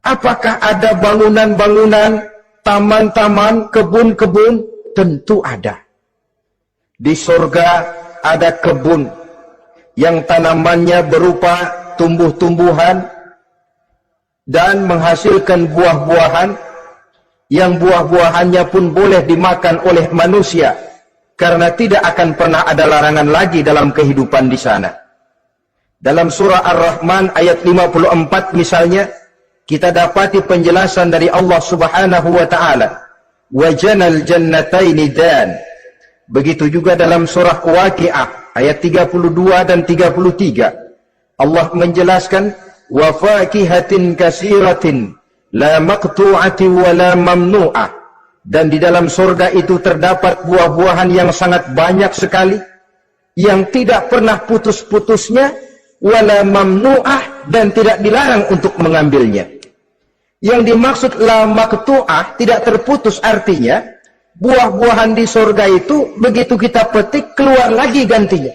Apakah ada bangunan-bangunan, taman-taman, kebun-kebun? Tentu ada. Di surga ada kebun yang tanamannya berupa tumbuh-tumbuhan dan menghasilkan buah-buahan, yang buah-buahannya pun boleh dimakan oleh manusia, karena tidak akan pernah ada larangan lagi dalam kehidupan di sana. Dalam surah Ar-Rahman ayat 54 misalnya, kita dapati penjelasan dari Allah Subhanahu wa taala, "Wa janal jannataini dan." Begitu juga dalam surah Waqiah ayat 32 dan 33. Allah menjelaskan, "Wa fakihatin katsiratin la maqtu'atin wa la mamnu'ah." Dan di dalam surga itu terdapat buah-buahan yang sangat banyak sekali, yang tidak pernah putus-putusnya, wala mamnu'ah, dan tidak dilarang untuk mengambilnya. Yang dimaksud la maqtu'ah, tidak terputus, artinya buah-buahan di surga itu begitu kita petik keluar lagi gantinya,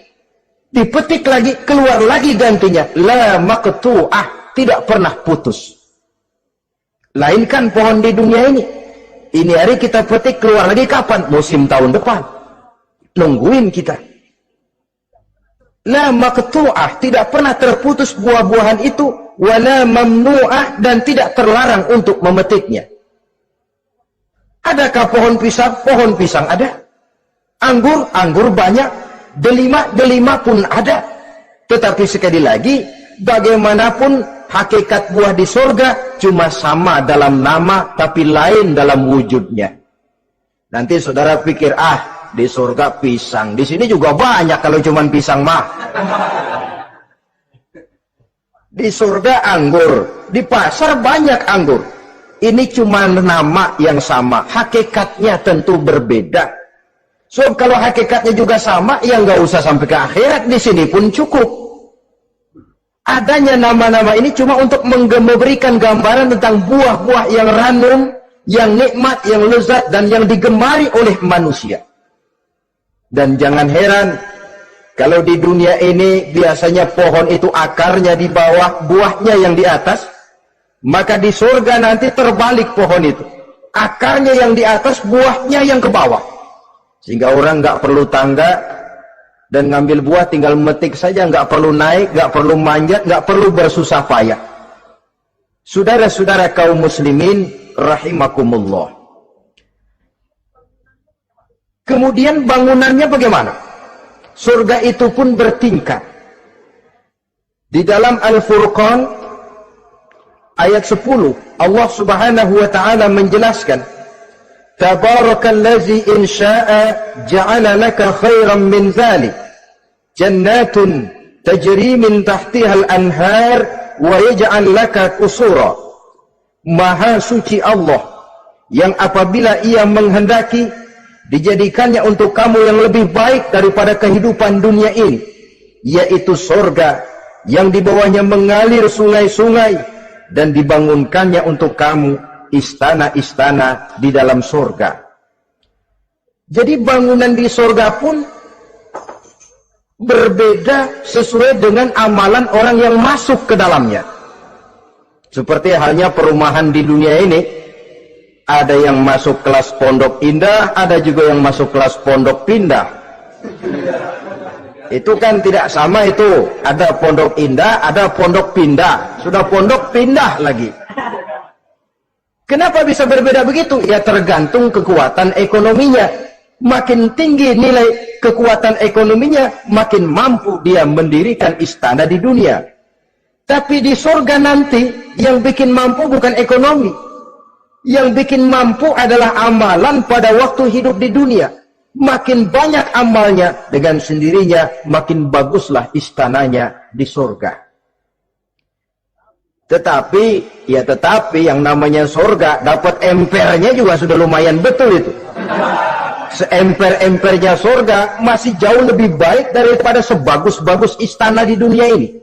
dipetik lagi keluar lagi gantinya. La maqtu'ah, tidak pernah putus. Lainkan pohon di dunia ini hari kita petik keluar lagi kapan? Musim tahun depan, nungguin kita. La maqtu'ah, tidak pernah terputus buah-buahan itu, wala mamnu'ah, dan tidak terlarang untuk memetiknya. Adakah pohon pisang? Pohon pisang ada. Anggur banyak. Delima pun ada. Tetapi sekali lagi, bagaimanapun hakikat buah di surga cuma sama dalam nama, tapi lain dalam wujudnya. Nanti saudara pikir, di surga pisang, di sini juga banyak kalau cuma pisang mah. Di surga anggur, di pasar banyak anggur. Ini cuma nama yang sama, hakikatnya tentu berbeda. So kalau hakikatnya juga sama, ya nggak usah sampai ke akhirat, di sini pun cukup. Adanya nama-nama ini cuma untuk memberikan gambaran tentang buah-buah yang ranum, yang nikmat, yang lezat, dan yang digemari oleh manusia. Dan jangan heran, kalau di dunia ini biasanya pohon itu akarnya di bawah, buahnya yang di atas, maka di surga nanti terbalik pohon itu. Akarnya yang di atas, buahnya yang ke bawah. Sehingga orang nggak perlu tangga dan ngambil buah, tinggal metik saja, nggak perlu naik, nggak perlu manjat, nggak perlu bersusah payah. Saudara-saudara kaum muslimin rahimakumullah. Kemudian bangunannya bagaimana? Surga itu pun bertingkat. Di dalam Al-Furqan ayat 10, Allah Subhanahu wa taala menjelaskan, "Tabarakallazi in syaa'a ja'ala laka khairan min dzalik, jannatun tajri min tahtiha al-anhar wa yaj'al laka qusura." Maha suci Allah yang apabila Ia menghendaki dijadikannya untuk kamu yang lebih baik daripada kehidupan dunia ini, yaitu surga yang di bawahnya mengalir sungai-sungai, dan dibangunkannya untuk kamu istana-istana di dalam surga. Jadi bangunan di surga pun berbeda sesuai dengan amalan orang yang masuk ke dalamnya. Seperti halnya perumahan di dunia ini, ada yang masuk kelas pondok indah, ada juga yang masuk kelas pondok pindah. Itu kan tidak sama itu. Ada pondok indah, ada pondok pindah. Sudah pondok pindah lagi. Kenapa bisa berbeda begitu? Ya tergantung kekuatan ekonominya. Makin tinggi nilai kekuatan ekonominya, makin mampu dia mendirikan istana di dunia. Tapi di surga nanti, yang bikin mampu bukan ekonomi. Yang bikin mampu adalah amalan pada waktu hidup di dunia. Makin banyak amalnya, dengan sendirinya makin baguslah istananya di surga. Tetapi yang namanya surga, dapat empernya juga sudah lumayan betul itu. Seemper-empernya surga masih jauh lebih baik daripada sebagus-bagus istana di dunia ini.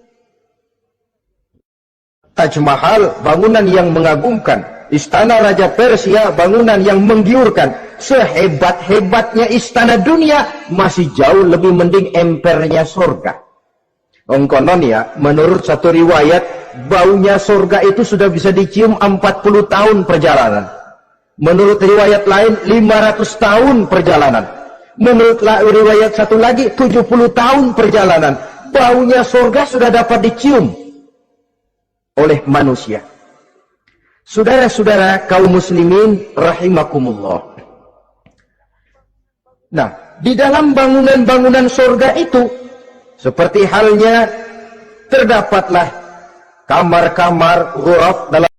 Taj Mahal, bangunan yang mengagumkan. Istana Raja Persia, bangunan yang menggiurkan. Sehebat-hebatnya istana dunia, masih jauh lebih mending empernya surga. Konon ya, menurut satu riwayat, baunya surga itu sudah bisa dicium 40 tahun perjalanan. Menurut riwayat lain 500 tahun perjalanan. Menurut riwayat satu lagi 70 tahun perjalanan. Baunya surga sudah dapat dicium oleh manusia. Saudara-saudara kaum muslimin rahimakumullah. Nah, di dalam bangunan-bangunan surga itu, seperti halnya terdapatlah kamar-kamar ghuraf dalam